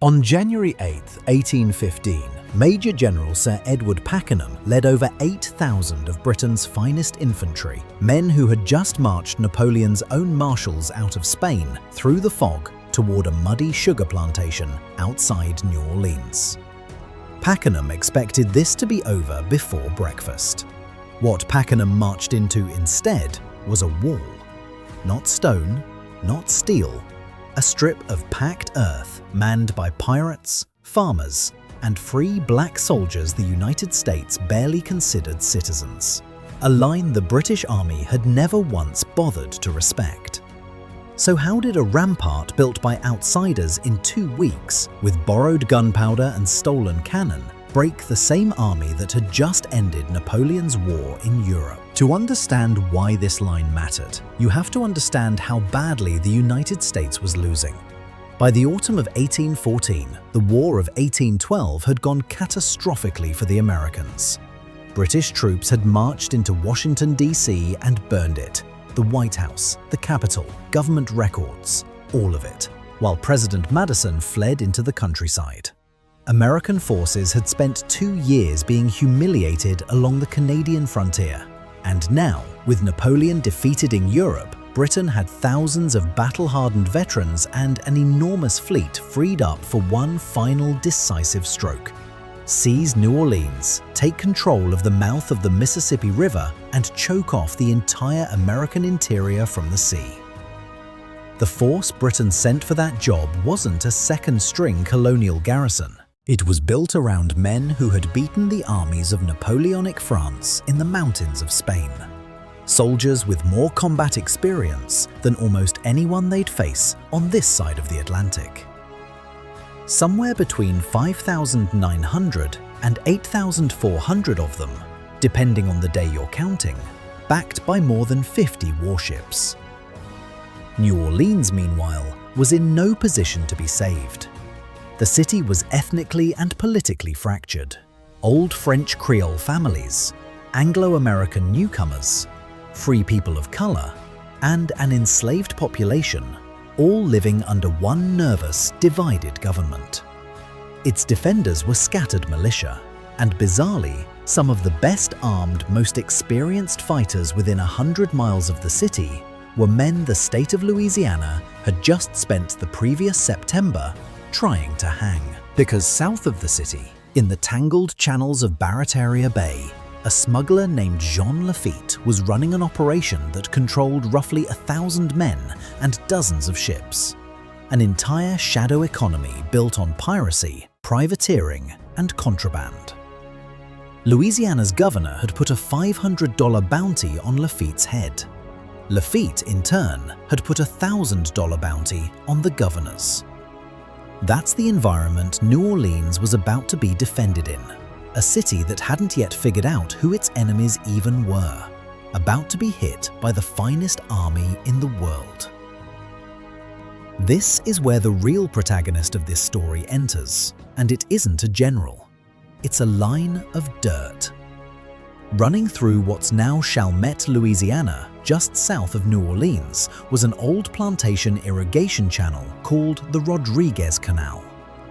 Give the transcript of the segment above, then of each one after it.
On January 8, 1815, Major General Sir Edward Pakenham led over 8,000 of Britain's finest infantry, men who had just marched Napoleon's own marshals out of Spain through the fog toward a muddy sugar plantation outside New Orleans. Pakenham expected this to be over before breakfast. What Pakenham marched into instead was a wall. Not stone, not steel, a strip of packed earth manned by pirates, farmers, and free black soldiers the United States barely considered citizens. A line the British Army had never once bothered to respect. So how did a rampart built by outsiders in 2 weeks, with borrowed gunpowder and stolen cannon, break the same army that had just ended Napoleon's war in Europe? To understand why this line mattered, you have to understand how badly the United States was losing. By the autumn of 1814, the War of 1812 had gone catastrophically for the Americans. British troops had marched into Washington, D.C. and burned it. The White House, the Capitol, government records, all of it, while President Madison fled into the countryside. American forces had spent 2 years being humiliated along the Canadian frontier. And now, with Napoleon defeated in Europe, Britain had thousands of battle-hardened veterans and an enormous fleet freed up for one final decisive stroke. Seize New Orleans, take control of the mouth of the Mississippi River, and choke off the entire American interior from the sea. The force Britain sent for that job wasn't a second-string colonial garrison. It was built around men who had beaten the armies of Napoleonic France in the mountains of Spain. Soldiers with more combat experience than almost anyone they'd face on this side of the Atlantic. Somewhere between 5,900 and 8,400 of them, depending on the day you're counting, backed by more than 50 warships. New Orleans, meanwhile, was in no position to be saved. The city was ethnically and politically fractured. Old French Creole families, Anglo-American newcomers, free people of color, and an enslaved population, all living under one nervous, divided government. Its defenders were scattered militia, and bizarrely, some of the best armed, most experienced fighters within 100 miles of the city were men the state of Louisiana had just spent the previous September trying to hang. Because south of the city, in the tangled channels of Barataria Bay, a smuggler named Jean Lafitte was running an operation that controlled roughly 1,000 men and dozens of ships. An entire shadow economy built on piracy, privateering, and contraband. Louisiana's governor had put a $500 bounty on Lafitte's head. Lafitte, in turn, had put a $1,000 bounty on the governor's. That's the environment New Orleans was about to be defended in. A city that hadn't yet figured out who its enemies even were, about to be hit by the finest army in the world. This is where the real protagonist of this story enters, and it isn't a general. It's a line of dirt. Running through what's now Chalmette, Louisiana, just south of New Orleans, was an old plantation irrigation channel called the Rodriguez Canal.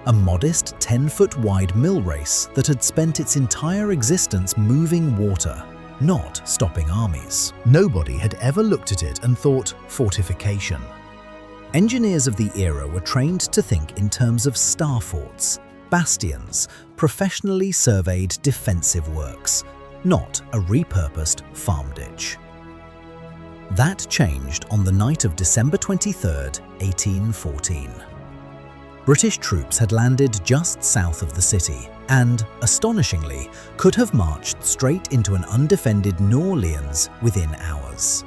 A modest 10-foot wide mill race that had spent its entire existence moving water, not stopping armies. Nobody had ever looked at it and thought fortification. Engineers of the era were trained to think in terms of star forts, bastions, professionally surveyed defensive works, not a repurposed farm ditch. That changed on the night of December 23, 1814. British troops had landed just south of the city and, astonishingly, could have marched straight into an undefended New Orleans within hours.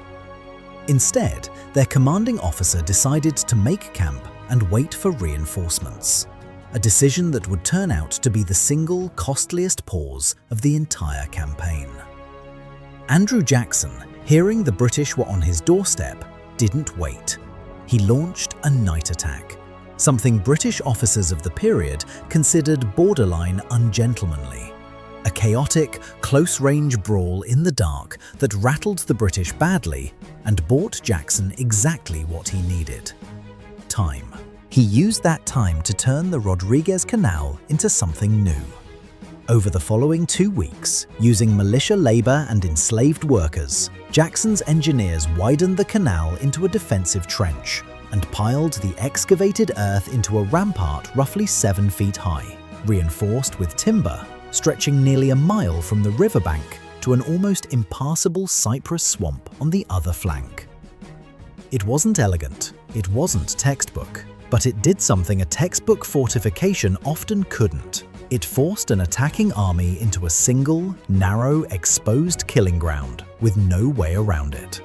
Instead, their commanding officer decided to make camp and wait for reinforcements, a decision that would turn out to be the single costliest pause of the entire campaign. Andrew Jackson, hearing the British were on his doorstep, didn't wait. He launched a night attack, something British officers of the period considered borderline ungentlemanly. A chaotic, close-range brawl in the dark that rattled the British badly and bought Jackson exactly what he needed: time. He used that time to turn the Rodriguez Canal into something new. Over the following 2 weeks, using militia labor and enslaved workers, Jackson's engineers widened the canal into a defensive trench and piled the excavated earth into a rampart roughly 7 feet high, reinforced with timber, stretching nearly a mile from the riverbank to an almost impassable cypress swamp on the other flank. It wasn't elegant, it wasn't textbook, but it did something a textbook fortification often couldn't. It forced an attacking army into a single, narrow, exposed killing ground with no way around it.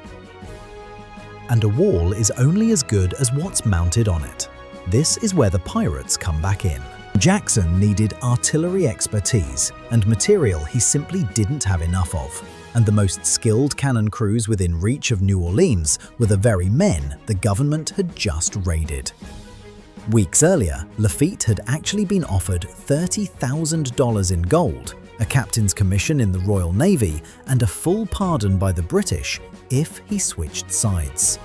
And a wall is only as good as what's mounted on it. This is where the pirates come back in. Jackson needed artillery expertise and material he simply didn't have enough of, and the most skilled cannon crews within reach of New Orleans were the very men the government had just raided. Weeks earlier, Lafitte had actually been offered $30,000 in gold, a captain's commission in the Royal Navy, and a full pardon by the British if he switched sides.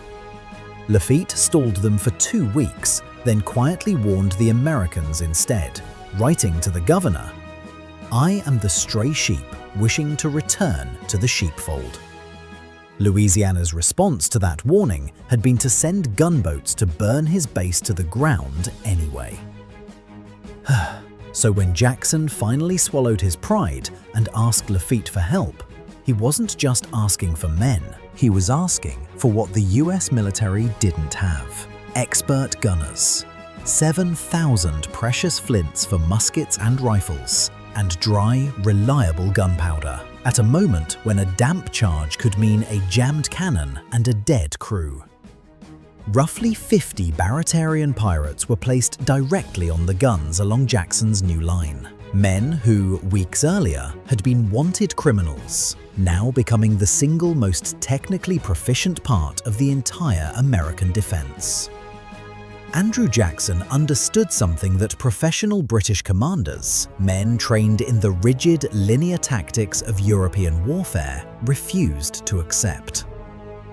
Lafitte stalled them for 2 weeks, then quietly warned the Americans instead, writing to the governor, "I am the stray sheep wishing to return to the sheepfold." Louisiana's response to that warning had been to send gunboats to burn his base to the ground anyway. So when Jackson finally swallowed his pride and asked Lafitte for help, he wasn't just asking for men, he was asking for what the US military didn't have: expert gunners, 7,000 precious flints for muskets and rifles, and dry, reliable gunpowder, at a moment when a damp charge could mean a jammed cannon and a dead crew. Roughly 50 Baratarian pirates were placed directly on the guns along Jackson's new line. Men who, weeks earlier, had been wanted criminals, now becoming the single most technically proficient part of the entire American defense. Andrew Jackson understood something that professional British commanders, men trained in the rigid linear tactics of European warfare, refused to accept.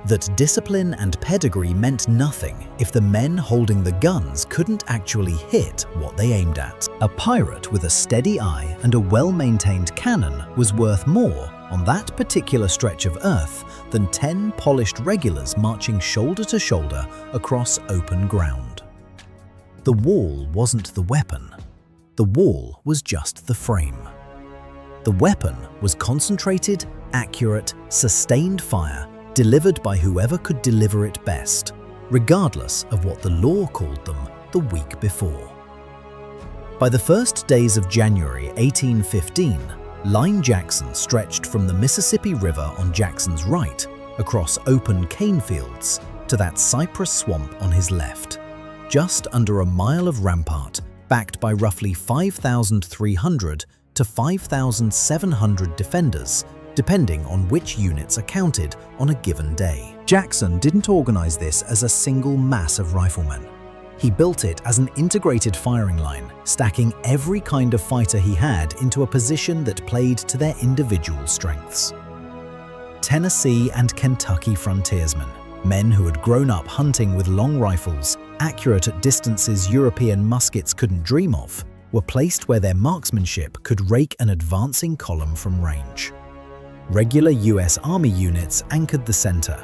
That discipline and pedigree meant nothing if the men holding the guns couldn't actually hit what they aimed at. A pirate with a steady eye and a well-maintained cannon was worth more on that particular stretch of earth than 10 polished regulars marching shoulder to shoulder across open ground. The wall wasn't the weapon. The wall was just the frame. The weapon was concentrated, accurate, sustained fire delivered by whoever could deliver it best, regardless of what the law called them the week before. By the first days of January 1815, Line Jackson stretched from the Mississippi River on Jackson's right, across open cane fields, to that cypress swamp on his left. Just under a mile of rampart, backed by roughly 5,300 to 5,700 defenders, depending on which units are counted on a given day. Jackson didn't organize this as a single mass of riflemen. He built it as an integrated firing line, stacking every kind of fighter he had into a position that played to their individual strengths. Tennessee and Kentucky frontiersmen, men who had grown up hunting with long rifles, accurate at distances European muskets couldn't dream of, were placed where their marksmanship could rake an advancing column from range. Regular US Army units anchored the center.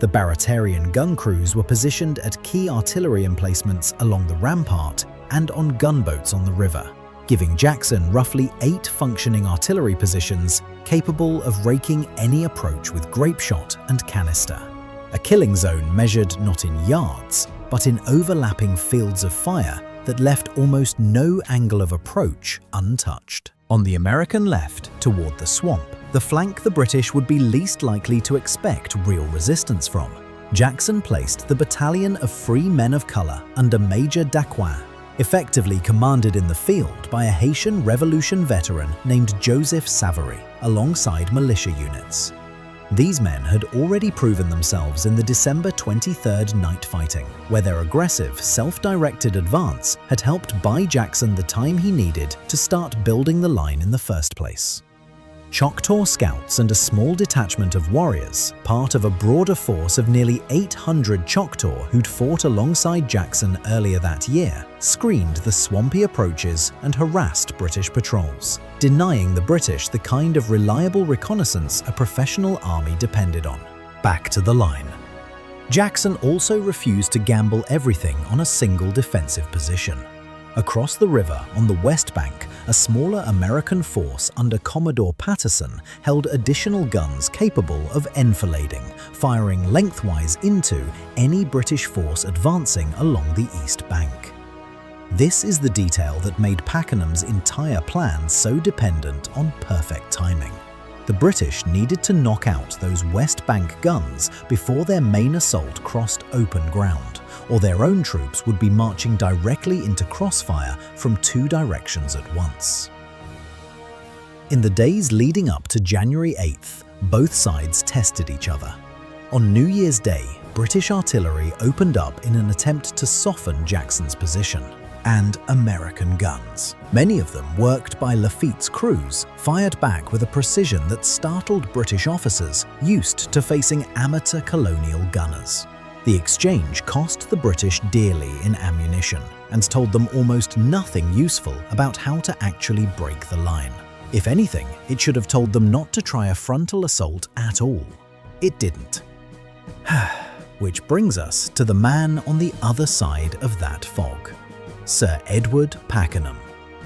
The Baratarian gun crews were positioned at key artillery emplacements along the rampart and on gunboats on the river, giving Jackson roughly 8 functioning artillery positions capable of raking any approach with grapeshot and canister. A killing zone measured not in yards, but in overlapping fields of fire that left almost no angle of approach untouched. On the American left, toward the swamp, the flank the British would be least likely to expect real resistance from, Jackson placed the Battalion of Free Men of Color under Major Daquin, effectively commanded in the field by a Haitian Revolution veteran named Joseph Savary, alongside militia units. These men had already proven themselves in the December 23rd night fighting, where their aggressive, self-directed advance had helped buy Jackson the time he needed to start building the line in the first place. Choctaw scouts and a small detachment of warriors, part of a broader force of nearly 800 Choctaw who'd fought alongside Jackson earlier that year, screened the swampy approaches and harassed British patrols, denying the British the kind of reliable reconnaissance a professional army depended on. Back to the line. Jackson also refused to gamble everything on a single defensive position. Across the river, on the west bank, a smaller American force under Commodore Patterson held additional guns capable of enfilading, firing lengthwise into any British force advancing along the east bank. This is the detail that made Pakenham's entire plan so dependent on perfect timing. The British needed to knock out those west bank guns before their main assault crossed open ground, or their own troops would be marching directly into crossfire from two directions at once. In the days leading up to January 8th, both sides tested each other. On New Year's Day, British artillery opened up in an attempt to soften Jackson's position, and American guns, many of them worked by Lafitte's crews, fired back with a precision that startled British officers used to facing amateur colonial gunners. The exchange cost the British dearly in ammunition and told them almost nothing useful about how to actually break the line. If anything, it should have told them not to try a frontal assault at all. It didn't. Which brings us to the man on the other side of that fog. Sir Edward Pakenham.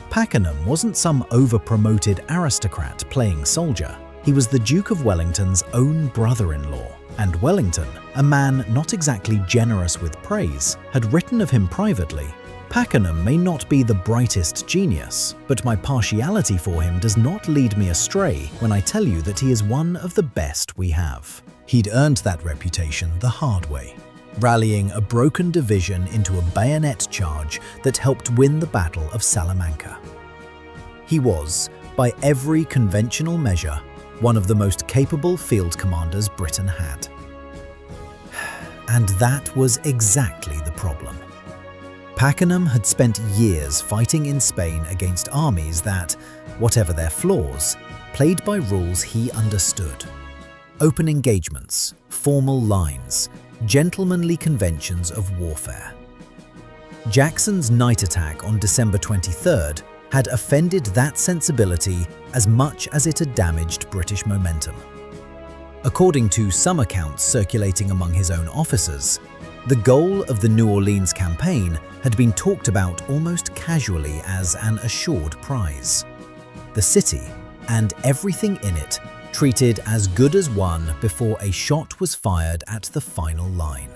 Pakenham wasn't some over-promoted aristocrat playing soldier. He was the Duke of Wellington's own brother-in-law, and Wellington, a man not exactly generous with praise, had written of him privately, "Pakenham may not be the brightest genius, but my partiality for him does not lead me astray when I tell you that he is one of the best we have." He'd earned that reputation the hard way, rallying a broken division into a bayonet charge that helped win the Battle of Salamanca. He was, by every conventional measure, one of the most capable field commanders Britain had. And that was exactly the problem. Pakenham had spent years fighting in Spain against armies that, whatever their flaws, played by rules he understood. Open engagements, formal lines, gentlemanly conventions of warfare. Jackson's night attack on December 23rd had offended that sensibility as much as it had damaged British momentum. According to some accounts circulating among his own officers, the goal of the New Orleans campaign had been talked about almost casually as an assured prize. The city, and everything in it, treated as good as won before a shot was fired at the final line.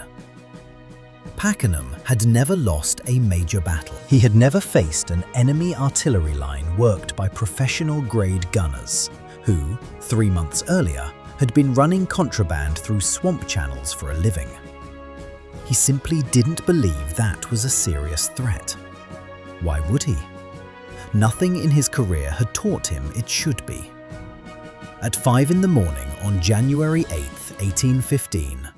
Pakenham had never lost a major battle. He had never faced an enemy artillery line worked by professional-grade gunners, who, 3 months earlier, had been running contraband through swamp channels for a living. He simply didn't believe that was a serious threat. Why would he? Nothing in his career had taught him it should be. At 5 in the morning on January 8, 1815,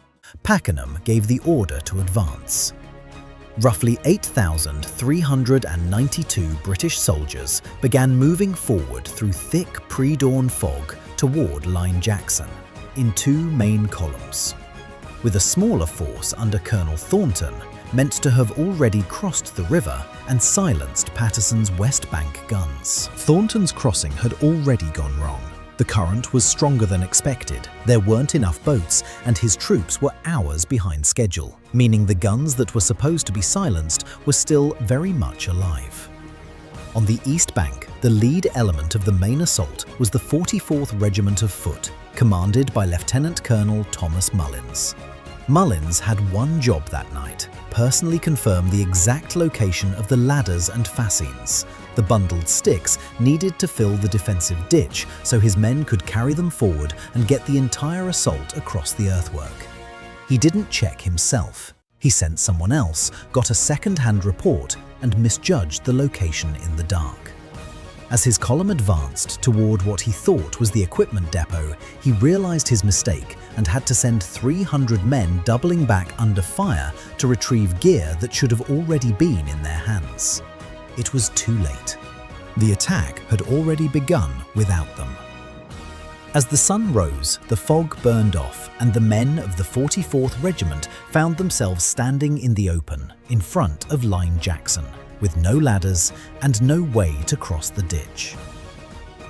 Pakenham gave the order to advance. Roughly 8,392 British soldiers began moving forward through thick pre-dawn fog toward Line Jackson, in 2 main columns, with a smaller force under Colonel Thornton meant to have already crossed the river and silenced Patterson's West Bank guns. Thornton's crossing had already gone wrong. The current was stronger than expected, there weren't enough boats, and his troops were hours behind schedule, meaning the guns that were supposed to be silenced were still very much alive. On the east bank, the lead element of the main assault was the 44th Regiment of Foot, commanded by Lieutenant Colonel Thomas Mullins. Mullins had one job that night: personally confirm the exact location of the ladders and fascines, the bundled sticks needed to fill the defensive ditch so his men could carry them forward and get the entire assault across the earthwork. He didn't check himself. He sent someone else, got a second-hand report, and misjudged the location in the dark. As his column advanced toward what he thought was the equipment depot, he realized his mistake and had to send 300 men doubling back under fire to retrieve gear that should have already been in their hands. It was too late. The attack had already begun without them. As the sun rose, the fog burned off, and the men of the 44th Regiment found themselves standing in the open, in front of Line Jackson, with no ladders and no way to cross the ditch.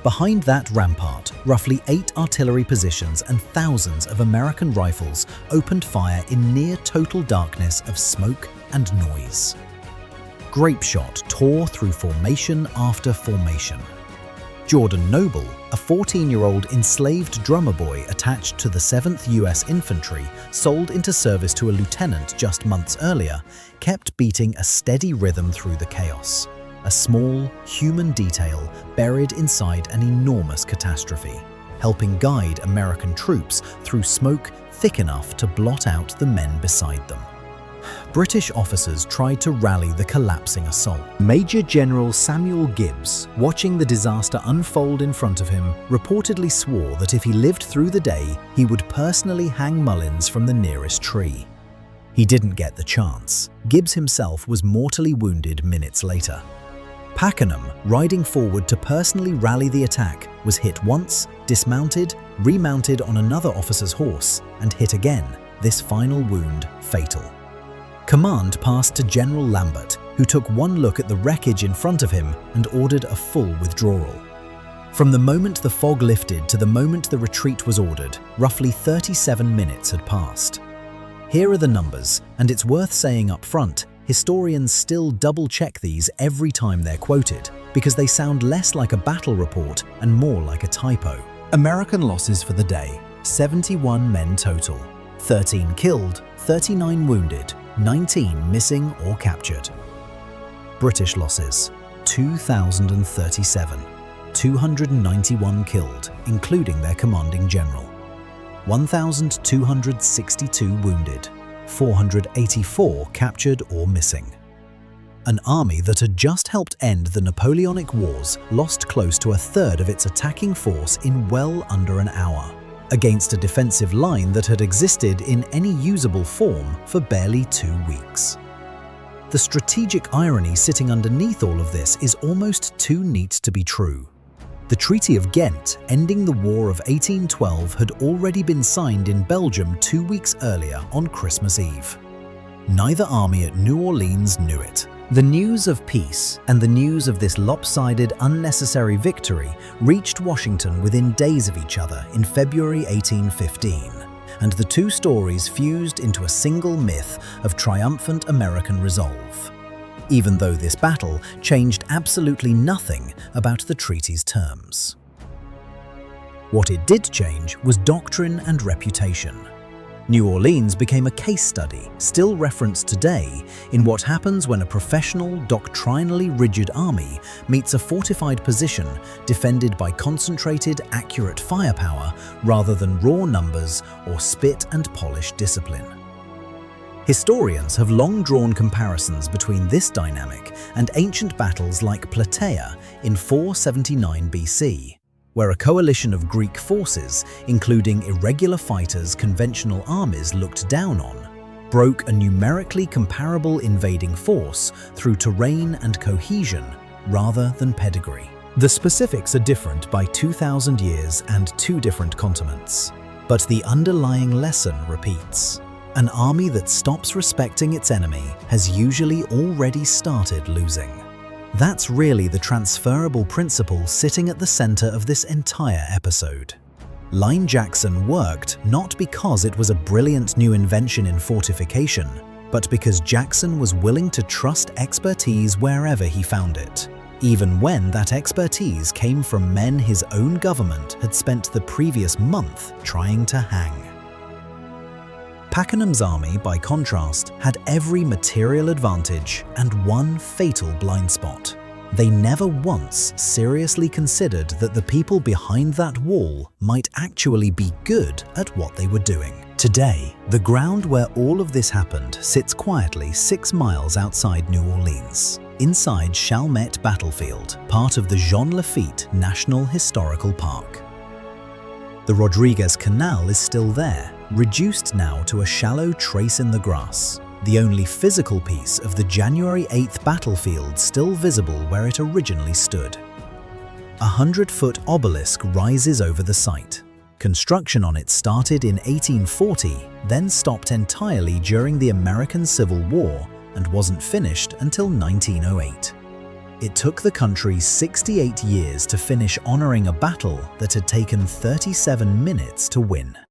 Behind that rampart, roughly 8 artillery positions and thousands of American rifles opened fire in near total darkness of smoke and noise. Grape shot tore through formation after formation. Jordan Noble, a 14-year-old enslaved drummer boy attached to the 7th U.S. Infantry, sold into service to a lieutenant just months earlier, kept beating a steady rhythm through the chaos. A small, human detail buried inside an enormous catastrophe, helping guide American troops through smoke thick enough to blot out the men beside them. British officers tried to rally the collapsing assault. Major General Samuel Gibbs, watching the disaster unfold in front of him, reportedly swore that if he lived through the day, he would personally hang Mullins from the nearest tree. He didn't get the chance. Gibbs himself was mortally wounded minutes later. Pakenham, riding forward to personally rally the attack, was hit once, dismounted, remounted on another officer's horse, and hit again, this final wound fatal. Command passed to General Lambert, who took one look at the wreckage in front of him and ordered a full withdrawal. From the moment the fog lifted to the moment the retreat was ordered, roughly 37 minutes had passed. Here are the numbers, and it's worth saying up front, historians still double-check these every time they're quoted, because they sound less like a battle report and more like a typo. American losses for the day: 71 men total, 13 killed, 39 wounded, 19 missing or captured. British losses: 2,037, 291 killed, including their commanding general, 1,262 wounded, 484 captured or missing. An army that had just helped end the Napoleonic Wars lost close to a third of its attacking force in well under an hour, against a defensive line that had existed in any usable form for barely 2 weeks. The strategic irony sitting underneath all of this is almost too neat to be true. The Treaty of Ghent, ending the War of 1812, had already been signed in Belgium 2 weeks earlier on Christmas Eve. Neither army at New Orleans knew it. The news of peace and the news of this lopsided, unnecessary victory reached Washington within days of each other in February 1815, and the two stories fused into a single myth of triumphant American resolve, even though this battle changed absolutely nothing about the treaty's terms. What it did change was doctrine and reputation. New Orleans became a case study, still referenced today, in what happens when a professional, doctrinally rigid army meets a fortified position defended by concentrated, accurate firepower rather than raw numbers or spit and polish discipline. Historians have long drawn comparisons between this dynamic and ancient battles like Plataea in 479 BC, where a coalition of Greek forces, including irregular fighters conventional armies looked down on, broke a numerically comparable invading force through terrain and cohesion rather than pedigree. The specifics are different by 2,000 years and 2 different continents, but the underlying lesson repeats. An army that stops respecting its enemy has usually already started losing. That's really the transferable principle sitting at the center of this entire episode. Line Jackson worked not because it was a brilliant new invention in fortification, but because Jackson was willing to trust expertise wherever he found it, even when that expertise came from men his own government had spent the previous month trying to hang. Pakenham's army, by contrast, had every material advantage and one fatal blind spot. They never once seriously considered that the people behind that wall might actually be good at what they were doing. Today, the ground where all of this happened sits quietly 6 miles outside New Orleans, inside Chalmette Battlefield, part of the Jean Lafitte National Historical Park. The Rodriguez Canal is still there, reduced now to a shallow trace in the grass, the only physical piece of the January 8th battlefield still visible where it originally stood. A 100-foot obelisk rises over the site, Construction on it started in 1840, then stopped entirely during the American Civil War and wasn't finished until 1908. It took the country 68 years to finish honoring a battle that had taken 37 minutes to win.